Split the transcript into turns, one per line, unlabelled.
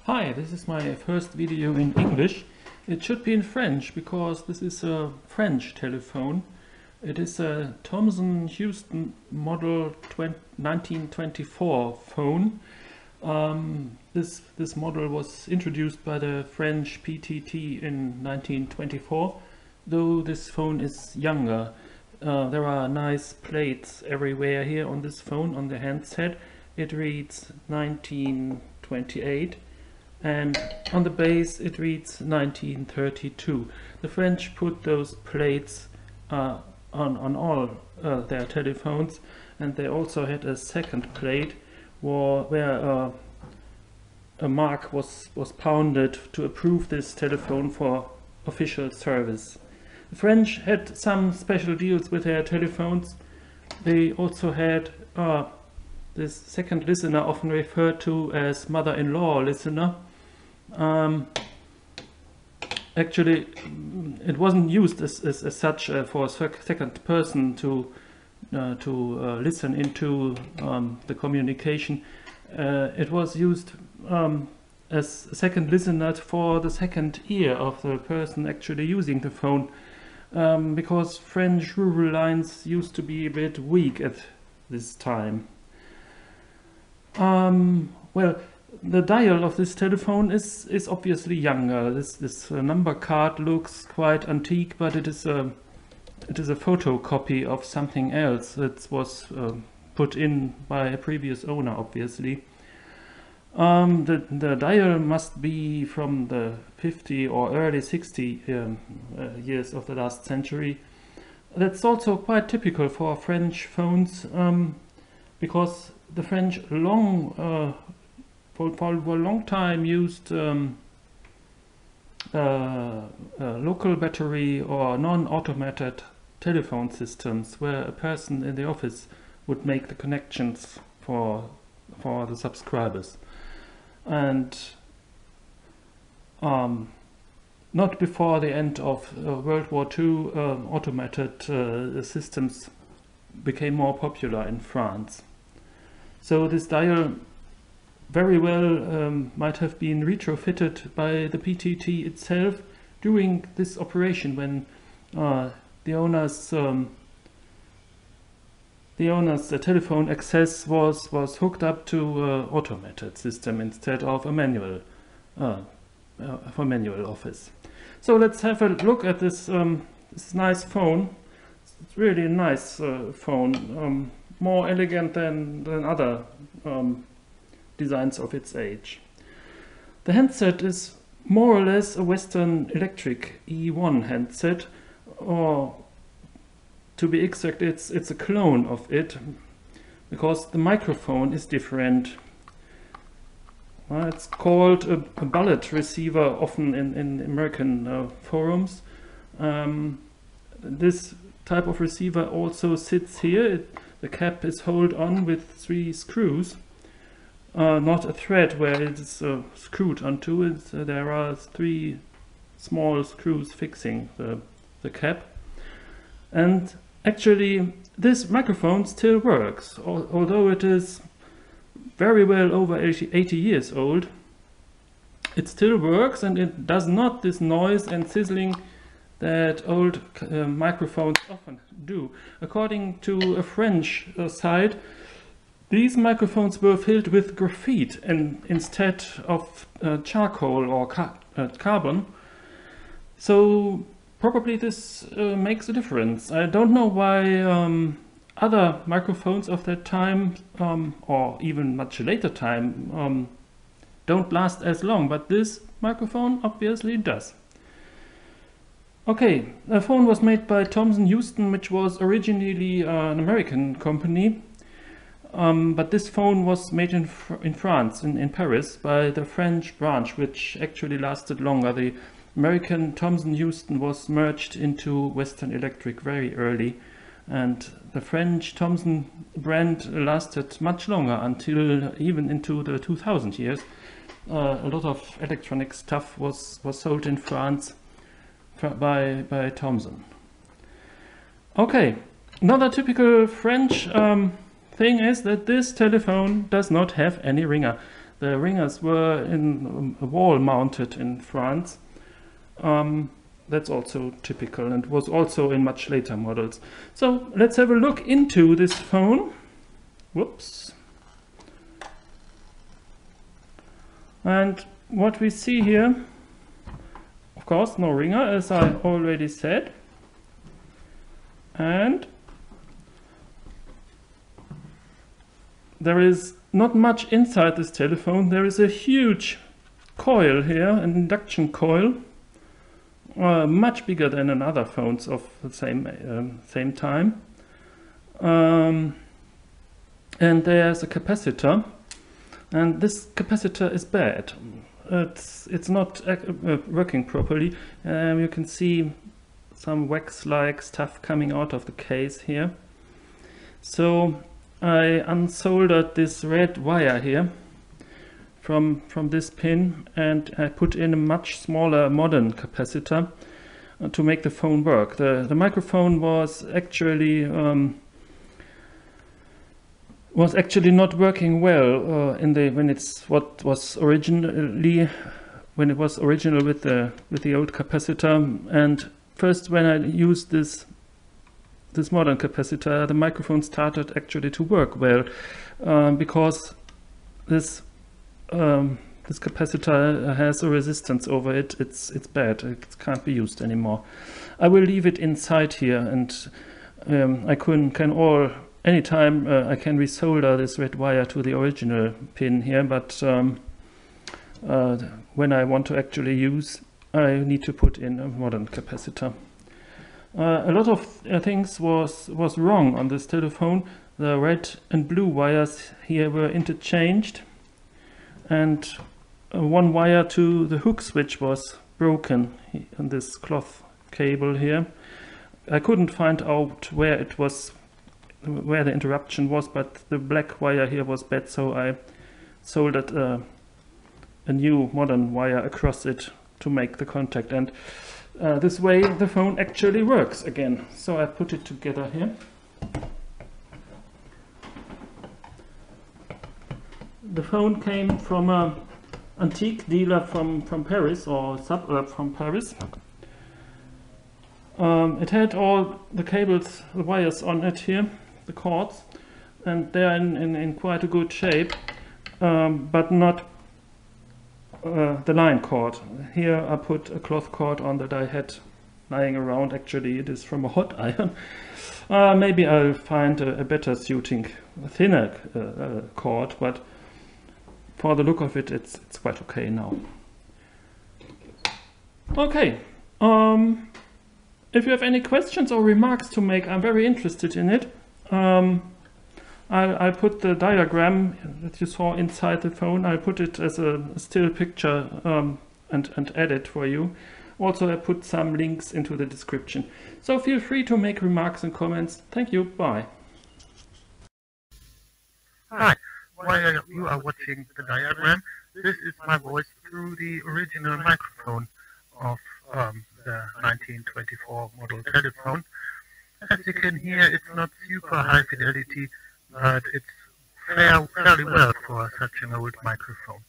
Hi, this is my first video in English. It should be in French because this is a French telephone. It is a Thomson-Houston model 1924 phone. This model was introduced by the French PTT in 1924, though this phone is younger. There are nice plates everywhere here on this phone, on the handset. It reads 1928. And on the base it reads 1932. The French put those plates on all their telephones, and they also had a second plate where a mark was pounded to approve this telephone for official service. The French had some special deals with their telephones. They also had this second listener, often referred to as mother-in-law listener. Actually, it wasn't used as such for a second person to listen into the communication. It was used as a second listener for the second ear of the person actually using the phone, because French rural lines used to be a bit weak at this time. Well, the dial of this telephone is obviously younger. This number card looks quite antique, but it is a photocopy of something else that was put in by a previous owner, obviously. The dial must be from the 50 or early 60 years of the last century. That's also quite typical for French phones, because the French for a long time used local battery or non-automated telephone systems, where a person in the office would make the connections for the subscribers, and not before the end of World War II automated systems became more popular in France. So this dial very well might have been retrofitted by the PTT itself during this operation, when the owner's telephone access was hooked up to an automated system instead of a manual office. So let's have a look at this nice phone. It's really a nice phone, more elegant than other designs of its age. The handset is more or less a Western Electric E1 handset, or to be exact, it's a clone of it, because the microphone is different. It's called a bullet receiver, often in American forums. This type of receiver also sits here. The cap is held on with 3 screws. Not a thread where it is screwed onto it. There are 3 small screws fixing the cap. And actually this microphone still works, although it is very well over 80 years old. It still works, and it does not this noise and sizzling that old microphones often do. According to a French site, these microphones were filled with graphite and instead of charcoal or carbon. So probably this makes a difference. I don't know why other microphones of that time, or even much later time, don't last as long, but this microphone obviously does. Okay, the phone was made by Thomson-Houston, which was originally an American company. But this phone was made in France, in Paris, by the French branch, which actually lasted longer. The American Thomson-Houston was merged into Western Electric very early, and the French Thomson brand lasted much longer, until even into the 2000 years. A lot of electronic stuff was sold in France by Thomson. Okay, another typical French thing is that this telephone does not have any ringer. The ringers were in a wall mounted in France. That's also typical and was also in much later models. So let's have a look into this phone. Whoops. And what we see here, of course, no ringer, as I already said. And there is not much inside this telephone. There is a huge coil here, an induction coil, much bigger than in other phones of the same time. And there's a capacitor, and this capacitor is bad. It's not working properly. You can see some wax-like stuff coming out of the case here. So I unsoldered this red wire here from this pin, and I put in a much smaller modern capacitor to make the phone work. The microphone was actually not working well when it was original with the old capacitor. And first, when I used this modern capacitor, the microphone started actually to work well, because this capacitor has a resistance over it. It's bad. It can't be used anymore. I will leave it inside here, and I anytime I can resolder this red wire to the original pin here, but when I want to actually use, I need to put in a modern capacitor. A lot of things was wrong on this telephone. The red and blue wires here were interchanged, and one wire to the hook switch was broken on this cloth cable here. I couldn't find out where the interruption was, but the black wire here was bad, so I soldered a new modern wire across it to make the contact, and this way the phone actually works again. So I put it together here. The phone came from an antique dealer from Paris, or suburb from Paris. It had all the cables, the wires on it here, the cords, and they're in quite a good shape, but not the line cord. Here I put a cloth cord on that I had lying around. Actually, it is from a hot iron. Maybe I'll find a better suiting, thinner cord, but for the look of it, it's quite okay now. Okay. If you have any questions or remarks to make, I'm very interested in it. I'll put the diagram that you saw inside the phone. I'll put it as a still picture and add it for you. Also, I put some links into the description. So feel free to make remarks and comments. Thank you. Bye.
Hi. While you are watching the diagram, this is my voice through the original microphone of the 1924 model telephone. As you can hear, it's not super high fidelity, but it's fairly well for such an old microphone.